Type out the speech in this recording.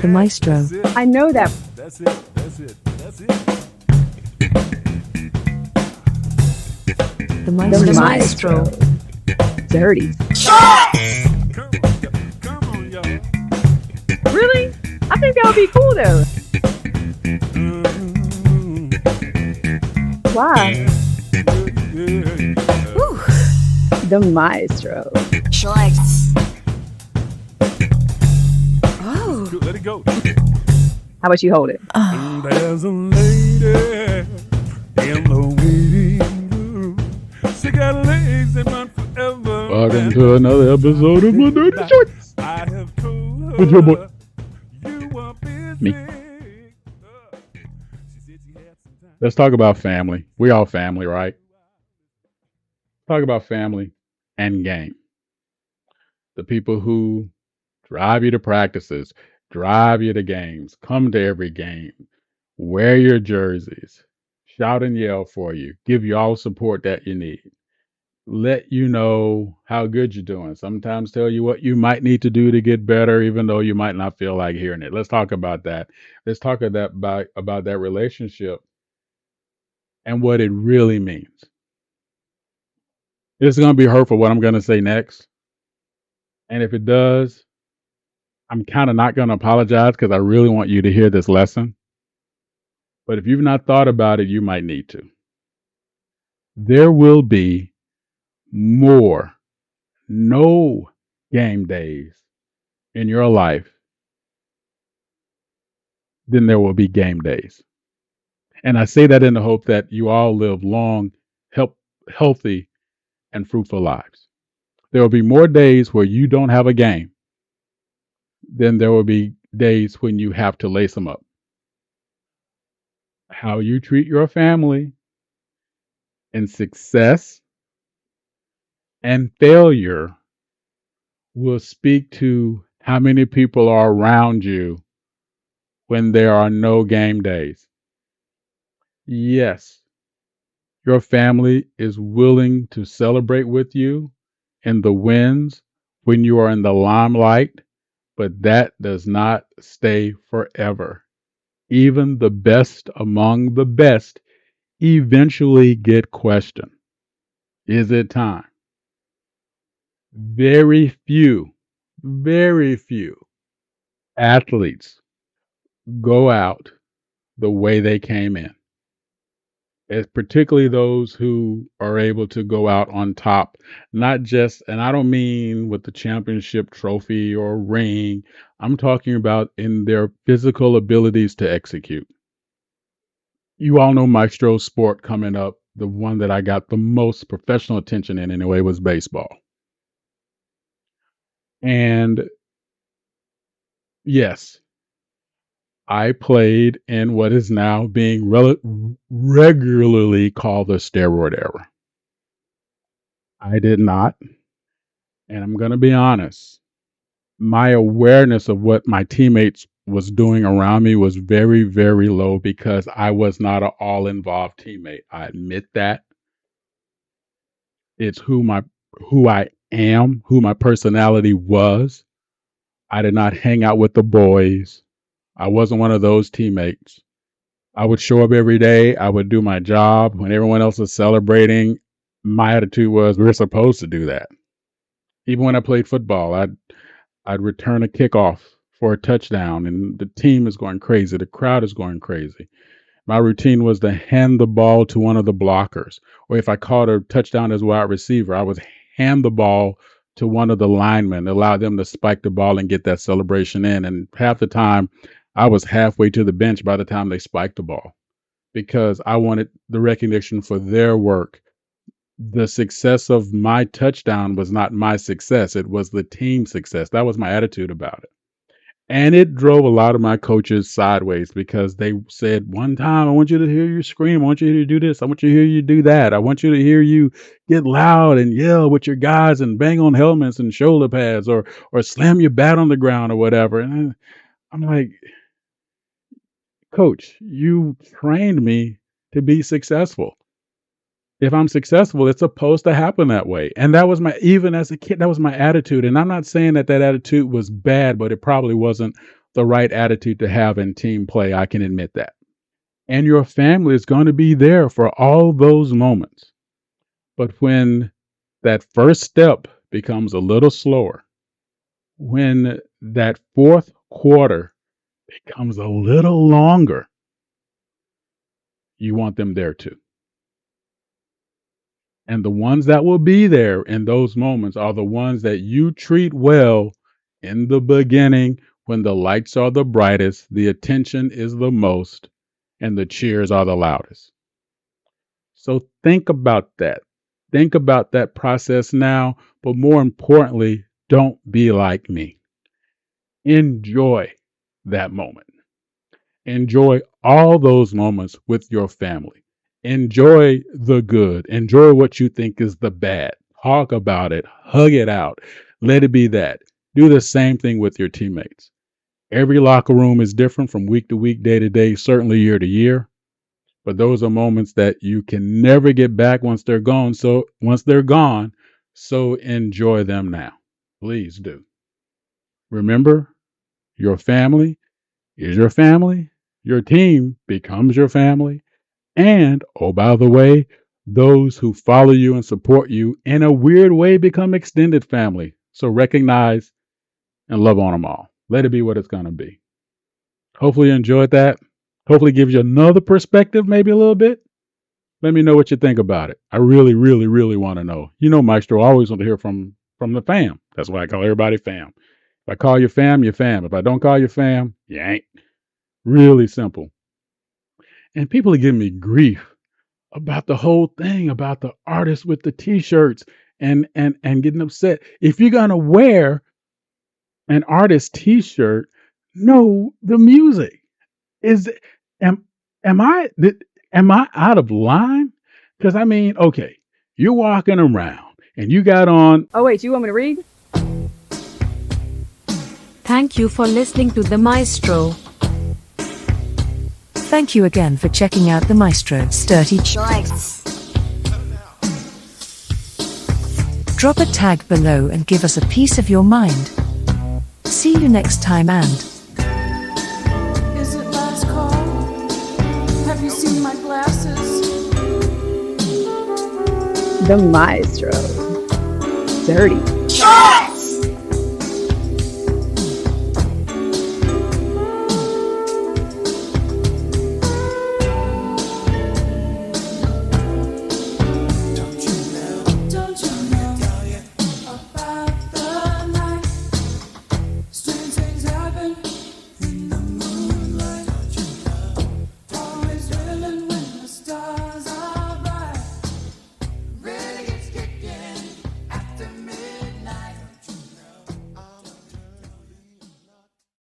The Maestro. I know that. That's it. That's it. That's it. The Maestro. The Maestro. Durty. Come on, y'all. Really? I think that would be cool though. Why? The Maestro. Shorts. Oh. Let it go. How about you hold it? There's a lady in the waiting room. She got legs that run forever. Welcome to another episode of My Dirty Shorts. I have told her With your boy. you were busy. Me. She said she had some time. Let's talk about family. We all family, right? Talk about family and game. The people who drive you to practices, drive you to games, come to every game, wear your jerseys, shout and yell for you, give you all the support that you need, let you know how good you're doing, sometimes tell you what you might need to do to get better, even though you might not feel like hearing it. Let's talk about that. Let's talk about that relationship and what it really means. It's going to be hurtful what I'm going to say next. And if it does, I'm kind of not going to apologize because I really want you to hear this lesson. But if you've not thought about it, you might need to. There will be no game days in your life than there will be game days. And I say that in the hope that you all live long, healthy, and fruitful lives. There will be more days where you don't have a game than there will be days when you have to lace them up. How you treat your family in success and failure will speak to how many people are around you when there are no game days. Yes, your family is willing to celebrate with you in the wins when you are in the limelight, but that does not stay forever. Even the best among the best eventually get questioned. Is it time? Very few athletes go out the way they came in. It's particularly those who are able to go out on top, not just, and I don't mean with the championship trophy or ring, I'm talking about in their physical abilities to execute. You all know Maestro's sport coming up. The one that I got the most professional attention in anyway was baseball. And yes, I played in what is now being regularly called the steroid era. I did not. And I'm going to be honest. My awareness of what my teammates was doing around me was very, very low because I was not an all-involved teammate. I admit that. It's who I am, who my personality was. I did not hang out with the boys. I wasn't one of those teammates. I would show up every day. I would do my job. When everyone else was celebrating, my attitude was, we're supposed to do that. Even when I played football, I'd return a kickoff for a touchdown, and the team is going crazy. The crowd is going crazy. My routine was to hand the ball to one of the blockers. Or if I caught a touchdown as a wide receiver, I would hand the ball to one of the linemen, allow them to spike the ball and get that celebration in. And half the time, I was halfway to the bench by the time they spiked the ball because I wanted the recognition for their work. The success of my touchdown was not my success. It was the team's success. That was my attitude about it. And it drove a lot of my coaches sideways because they said, one time, I want you to hear you scream. I want you to do this. I want you to hear you do that. I want you to hear you get loud and yell with your guys and bang on helmets and shoulder pads or slam your bat on the ground or whatever. And I'm like, Coach, you trained me to be successful. If I'm successful, it's supposed to happen that way. And that was even as a kid, that was my attitude. And I'm not saying that attitude was bad, but it probably wasn't the right attitude to have in team play. I can admit that. And your family is going to be there for all those moments. But when that first step becomes a little slower, when that fourth quarter becomes a little longer, you want them there too. And the ones that will be there in those moments are the ones that you treat well in the beginning when the lights are the brightest, the attention is the most, and the cheers are the loudest. So think about that. Think about that process now, but more importantly, don't be like me. Enjoy that moment. Enjoy all those moments with your family. Enjoy the good. Enjoy what you think is the bad. Talk about it. Hug it out. Let it be that. Do the same thing with your teammates. Every locker room is different from week to week, day to day, certainly year to year. But those are moments that you can never get back once they're gone. So enjoy them now. Please do. Remember, your family is your family. Your team becomes your family. And, oh, by the way, those who follow you and support you in a weird way become extended family. So recognize and love on them all. Let it be what it's going to be. Hopefully you enjoyed that. Hopefully it gives you another perspective, maybe a little bit. Let me know what you think about it. I really, really, really want to know. You know, Maestro, I always want to hear from the fam. That's why I call everybody fam. If I call you fam, you're fam. If I don't call you fam, you ain't. Really simple. And people are giving me grief about the whole thing, about the artists with the t-shirts and getting upset. If you're going to wear an artist t-shirt, know the music. Am I out of line? Because I mean, okay, you're walking around and you got on. Oh, wait, you want me to read? Thank you for listening to the Maestro. Thank you again for checking out the Maestro's Dirty. Shorts. Drop a tag below and give us a piece of your mind. See you next time and Is it last call? Have you seen my glasses? The Maestro. Dirty. Shorts.